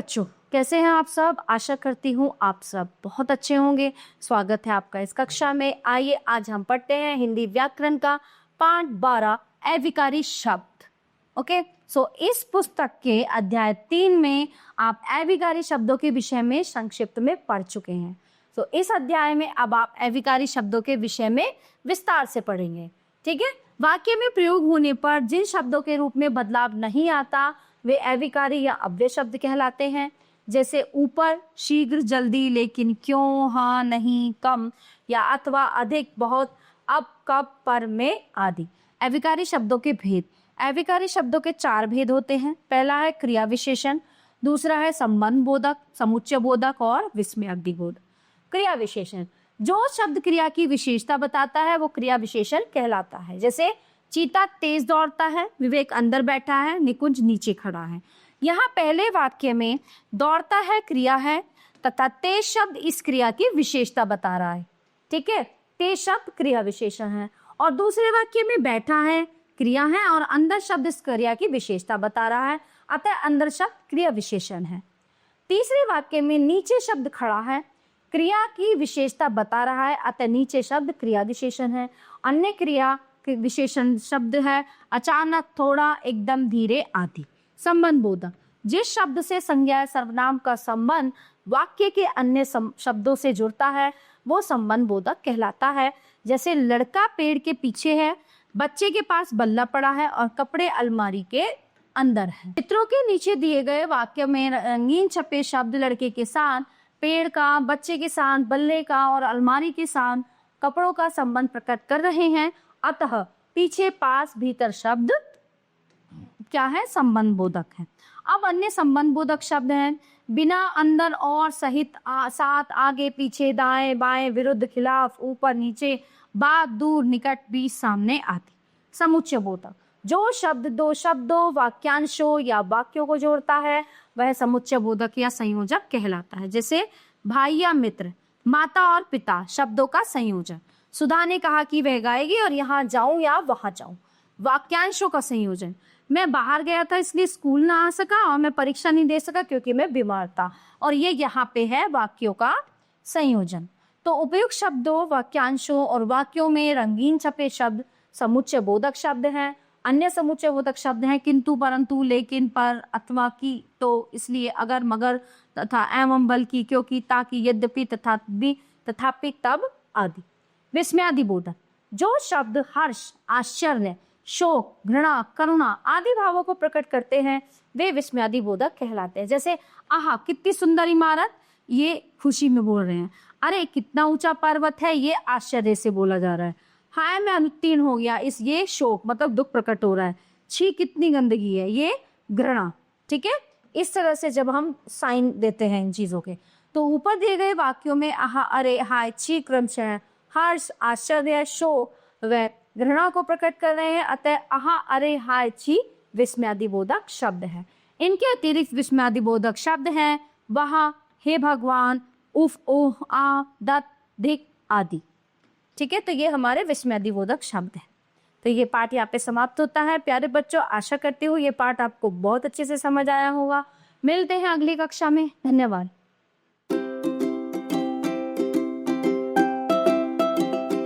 बच्चों, कैसे हैं आप सब? आशा करती हूँ आप सब बहुत अच्छे होंगे। स्वागत है आपका इस कक्षा में। आइए आज हम पढ़ते हैं हिंदी व्याकरण का पाठ 12 अविकारी शब्द। ओके, इस पुस्तक के अध्याय 3 में आप अविकारी शब्दों के विषय में संक्षिप्त में पढ़ चुके हैं। इस अध्याय में अब आप अविकारी शब्दों के विषय में विस्तार से पढ़ेंगे। ठीक है, वाक्य में प्रयोग होने पर जिन शब्दों के रूप में बदलाव नहीं आता वे अविकारी या अव्यय शब्द कहलाते हैं। जैसे ऊपर, शीघ्र, जल्दी, लेकिन, क्यों, हाँ, नहीं, कम या अथवा, अधिक, बहुत, अब, कब, पर, में आदि। अविकारी शब्दों के भेद। अविकारी शब्दों के 4 भेद होते हैं। पहला है क्रिया विशेषण, दूसरा है संबंध बोधक, समुच्चय बोधक और विस्मयादि बोधक। क्रिया विशेषण, जो शब्द क्रिया की विशेषता बताता है वो क्रिया विशेषण कहलाता है। जैसे चीता तेज दौड़ता है, विवेक अंदर बैठा है, निकुंज नीचे खड़ा है। यहाँ पहले वाक्य में दौड़ता है क्रिया है तथा तेज शब्द इस क्रिया की विशेषता बता रहा है। ठीक है, तेज शब्द क्रिया विशेषण है। और दूसरे वाक्य में बैठा है क्रिया है और अंदर शब्द इस क्रिया की विशेषता बता रहा है, अतः अंदर शब्द क्रिया विशेषण है। तीसरे वाक्य में नीचे शब्द खड़ा है, क्रिया की विशेषता बता रहा है, अतः नीचे शब्द क्रिया विशेषण है। अन्य क्रिया के विशेषण शब्द है अचानक, थोड़ा, एकदम, धीरे आदि। संबंध बोधक, जिस शब्द से संज्ञा सर्वनाम का संबंध वाक्य के अन्य शब्दों से जुड़ता है वो संबंध बोधक कहलाता है। जैसे लड़का पेड़ के पीछे है, बच्चे के पास बल्ला पड़ा है और कपड़े अलमारी के अंदर है। चित्रों के नीचे दिए गए वाक्य में रंगीन छपे शब्द लड़के के साथ पेड़ का, बच्चे के साथ बल्ले का और अलमारी के साथ कपड़ों का संबंध प्रकट कर रहे हैं, अतः पीछे, पास, भीतर शब्द क्या है? संबंध बोधक है। अब अन्य संबंध बोधक शब्द हैं बिना, अंदर, और, सहित, साथ, आगे, पीछे, दाएं, बाएं, विरुद्ध, खिलाफ, ऊपर, नीचे, बाद, दूर, निकट, बीच, सामने आदि। समुच्चय बोधक, जो शब्द दो शब्दों, वाक्यांशों या वाक्यों को जोड़ता है वह समुच्चय बोधक या संयोजक कहलाता है। जैसे भाई या मित्र, माता और पिता शब्दों का संयोजन। सुधा ने कहा कि वह गाएगी और यहाँ जाऊं या वहां जाऊं। वाक्यांशों का संयोजन, मैं बाहर गया था इसलिए स्कूल ना आ सका और मैं परीक्षा नहीं दे सका क्योंकि मैं बीमार था। और ये यहाँ पे है वाक्यों का संयोजन। तो उपयुक्त शब्दों, वाक्यांशों और वाक्यों में रंगीन छपे शब्द समुच्चय बोधक शब्द हैं। अन्य समुच्चय बोधक शब्द हैं किंतु, परंतु, लेकिन, पर, अथवा, की, तो, इसलिए, अगर, मगर तथा एवं, बल्कि, क्योंकि, ताकि, यद्यपि, तथापि, तथापि, तब आदि। विस्मयादि बोधक, जो शब्द हर्ष, आश्चर्य, शोक, घृणा, करुणा आदि भावों को प्रकट करते हैं वे विस्मयादि बोधक कहलाते हैं। जैसे आहा कितनी सुंदर इमारत, ये खुशी में बोल रहे हैं। अरे कितना ऊंचा पर्वत है, ये आश्चर्य से बोला जा रहा है। हाय मैं अनुत्तीर्ण हो गया, इस ये शोक मतलब दुख प्रकट हो रहा है। छी कितनी गंदगी है, ये घृणा। ठीक है, इस तरह से जब हम साइन देते हैं इन चीजों के, तो ऊपर दिए गए वाक्यों में आहा, अरे, हाय, छी क्रमशः हर्ष, आश्चर्य, शोक व घृणा को प्रकट कर रहे हैं, अतः आहा, अरे, हाय, छी विस्मयादि बोधक शब्द है। इनके अतिरिक्त विस्मयादि बोधक शब्द हैं वहाँ, हे भगवान, उफ, ओह, आ, दत्त, धिक आदि। ठीक है, तो ये हमारे विस्मयादि बोधक शब्द है। तो ये पाठ यहाँ पे समाप्त होता है। प्यारे बच्चों, आशा करती हूँ ये पाठ आपको बहुत अच्छे से समझ आया होगा। मिलते हैं अगली कक्षा में। धन्यवाद।